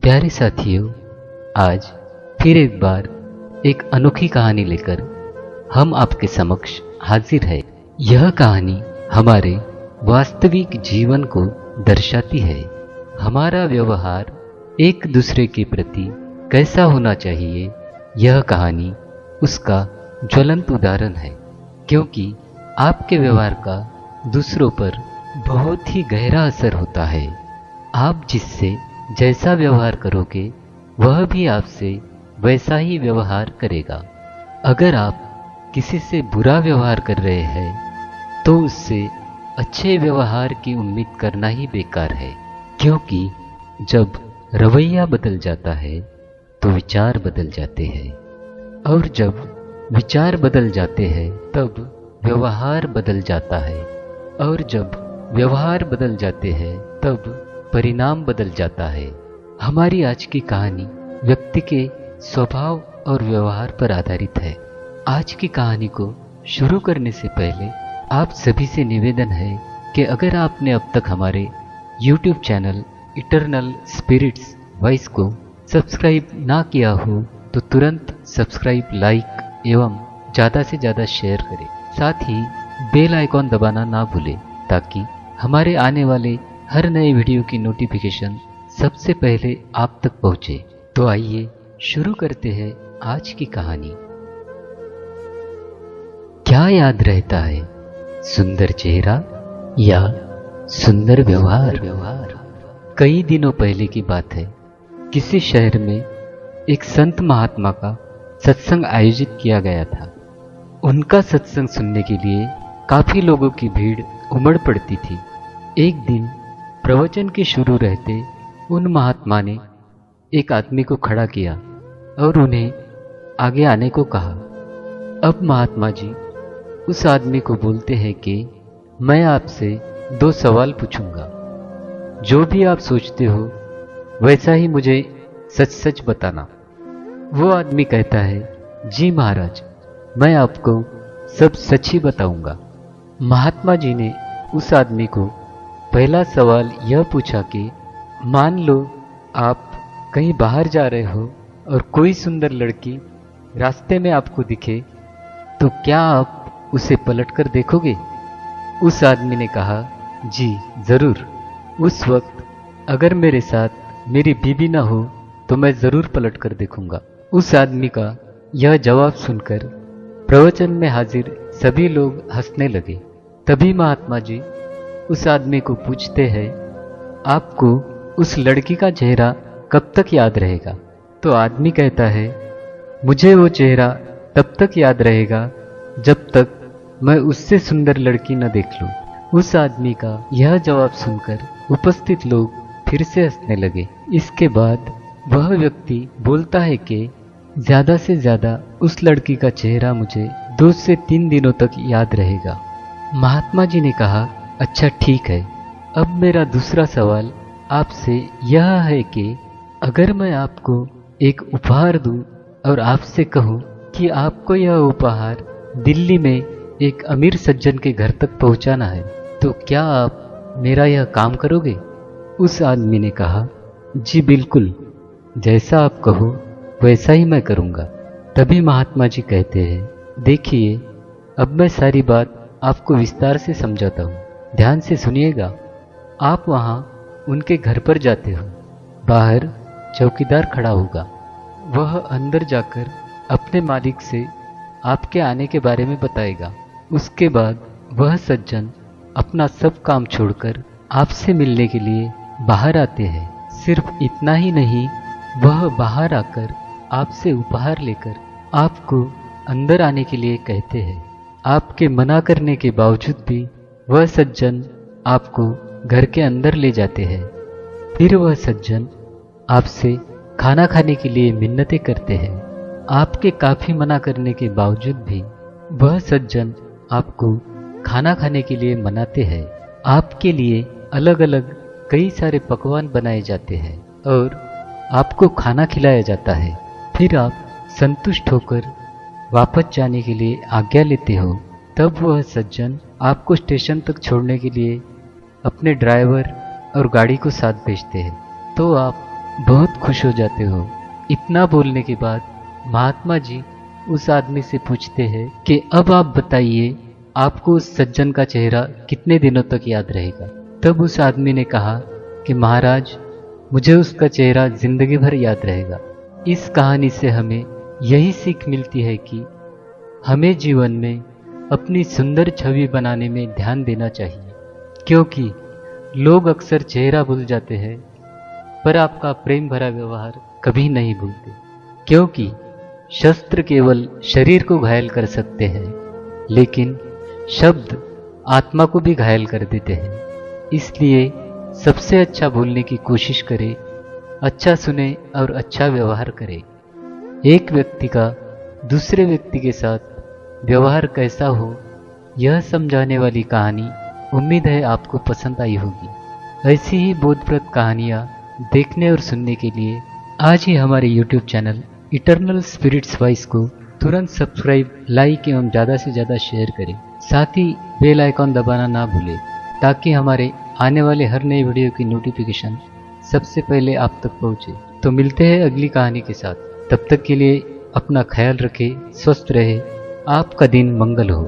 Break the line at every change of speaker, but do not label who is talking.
प्यारे साथियों, आज फिर एक बार एक अनोखी कहानी लेकर हम आपके समक्ष हाजिर है। यह कहानी हमारे वास्तविक जीवन को दर्शाती है। हमारा व्यवहार एक दूसरे के प्रति कैसा होना चाहिए, यह कहानी उसका ज्वलंत उदाहरण है। क्योंकि आपके व्यवहार का दूसरों पर बहुत ही गहरा असर होता है। आप जिससे जैसा व्यवहार करोगे वह भी आपसे वैसा ही व्यवहार करेगा। अगर आप किसी से बुरा व्यवहार कर रहे हैं तो उससे अच्छे व्यवहार की उम्मीद करना ही बेकार है। क्योंकि जब रवैया बदल जाता है तो विचार बदल जाते हैं, और जब विचार बदल जाते हैं तब व्यवहार बदल जाता है, और जब व्यवहार बदल जाते हैं तब परिणाम बदल जाता है। हमारी आज की कहानी व्यक्ति के स्वभाव और व्यवहार पर आधारित है। आज की कहानी को शुरू करने से पहले आप सभी से निवेदन है कि अगर आपने अब तक हमारे YouTube channel Eternal Spirits Voice को सब्सक्राइब ना किया हो तो तुरंत सब्सक्राइब, लाइक एवं ज़्यादा से ज़्यादा शेयर करें। साथ ही बेल आइकॉन दबाना ना भूलें ताकि हमारे आने वाले हर नए वीडियो की नोटिफिकेशन सबसे पहले आप तक पहुंचे। तो आइए शुरू करते हैं आज की कहानी। क्या याद रहता है, सुंदर चेहरा या सुंदर व्यवहार? कई दिनों पहले की बात है। किसी शहर में एक संत महात्मा का सत्संग आयोजित किया गया था। उनका सत्संग सुनने के लिए काफी लोगों की भीड़ उमड़ पड़ती थी। एक दिन प्रवचन के शुरू रहते उन महात्मा ने एक आदमी को खड़ा किया और उन्हें आगे आने को कहा। अब महात्मा जी उस आदमी को बोलते हैं कि मैं आपसे 2 सवाल पूछूंगा, जो भी आप सोचते हो वैसा ही मुझे सच सच बताना। वो आदमी कहता है, जी महाराज, मैं आपको सब सच ही बताऊंगा। महात्मा जी ने उस आदमी को पहला सवाल यह पूछा कि मान लो आप कहीं बाहर जा रहे हो और कोई सुंदर लड़की रास्ते में आपको दिखे तो क्या आप उसे पलट कर देखोगे? उस आदमी ने कहा, जी जरूर। उस वक्त अगर मेरे साथ मेरी बीवी ना हो तो मैं जरूर पलट कर देखूंगा। उस आदमी का यह जवाब सुनकर प्रवचन में हाजिर सभी लोग हंसने लगे। तभी महात्मा जी उस आदमी को पूछते हैं, आपको उस लड़की का चेहरा कब तक याद रहेगा? तो आदमी कहता है, मुझे वो चेहरा तब तक याद रहेगा जब तक मैं उससे सुंदर लड़की न देख लूं। उस आदमी का यह जवाब सुनकर उपस्थित लोग फिर से हंसने लगे। इसके बाद वह व्यक्ति बोलता है कि ज्यादा से ज्यादा उस लड़की का चेहरा मुझे 2 से 3 दिनों तक याद रहेगा। महात्मा जी ने कहा, अच्छा ठीक है। अब मेरा दूसरा सवाल आपसे यह है कि अगर मैं आपको एक उपहार दूं और आपसे कहूं कि आपको यह उपहार दिल्ली में एक अमीर सज्जन के घर तक पहुंचाना है, तो क्या आप मेरा यह काम करोगे? उस आदमी ने कहा, जी बिल्कुल, जैसा आप कहो वैसा ही मैं करूंगा। तभी महात्मा जी कहते हैं, देखिए अब मैं सारी बात आपको विस्तार से समझाता हूँ, ध्यान से सुनिएगा। आप वहाँ उनके घर पर जाते हो। बाहर चौकीदार खड़ा होगा। वह अंदर जाकर अपने मालिक से आपके आने के बारे में बताएगा। उसके बाद वह सज्जन अपना सब काम छोड़कर आपसे मिलने के लिए बाहर आते हैं। सिर्फ इतना ही नहीं, वह बाहर आकर आपसे उपहार लेकर आपको अंदर आने के लिए कहते हैं। आपके मना करने के बावजूद भी वह सज्जन आपको घर के अंदर ले जाते हैं। फिर वह सज्जन आपसे खाना खाने के लिए मिन्नतें करते हैं। आपके काफी मना करने के बावजूद भी वह सज्जन आपको खाना खाने के लिए मनाते हैं। आपके लिए अलग अलग कई सारे पकवान बनाए जाते हैं और आपको खाना खिलाया जाता है। फिर आप संतुष्ट होकर वापस जाने के लिए आज्ञा लेते हो। तब वह सज्जन आपको स्टेशन तक छोड़ने के लिए अपने ड्राइवर और गाड़ी को साथ भेजते हैं। तो आप बहुत खुश हो जाते हो। इतना बोलने के बाद महात्मा जी उस आदमी से पूछते हैं कि अब आप बताइए, आपको उस सज्जन का चेहरा कितने दिनों तक याद रहेगा। तब उस आदमी ने कहा कि महाराज, मुझे उसका चेहरा जिंदगी भर याद रहेगा। इस कहानी से हमें यही सीख मिलती है कि हमें जीवन में अपनी सुंदर छवि बनाने में ध्यान देना चाहिए, क्योंकि लोग अक्सर चेहरा भूल जाते हैं पर आपका प्रेम भरा व्यवहार कभी नहीं भूलते, क्योंकि शस्त्र केवल शरीर को घायल कर सकते हैं लेकिन शब्द आत्मा को भी घायल कर देते हैं। इसलिए सबसे अच्छा बोलने की कोशिश करें, अच्छा सुने और अच्छा व्यवहार करें। एक व्यक्ति का दूसरे व्यक्ति के साथ व्यवहार कैसा हो, यह समझाने वाली कहानी उम्मीद है आपको पसंद आई होगी। ऐसी ही बोधप्रद कहानियाँ देखने और सुनने के लिए आज ही हमारे YouTube channel Eternal Spirits Voice को तुरंत सब्सक्राइब, लाइक एवं ज़्यादा से ज़्यादा शेयर करें। साथ ही बेल आइकॉन दबाना ना भूलें ताकि हमारे आने वाले हर नई वीडियो की नोटिफिकेशन सबसे पहले आप तक पहुँचे। तो मिलते हैं अगली कहानी के साथ। तब तक के लिए अपना ख्याल रखें, स्वस्थ रहे, आपका दिन मंगल हो।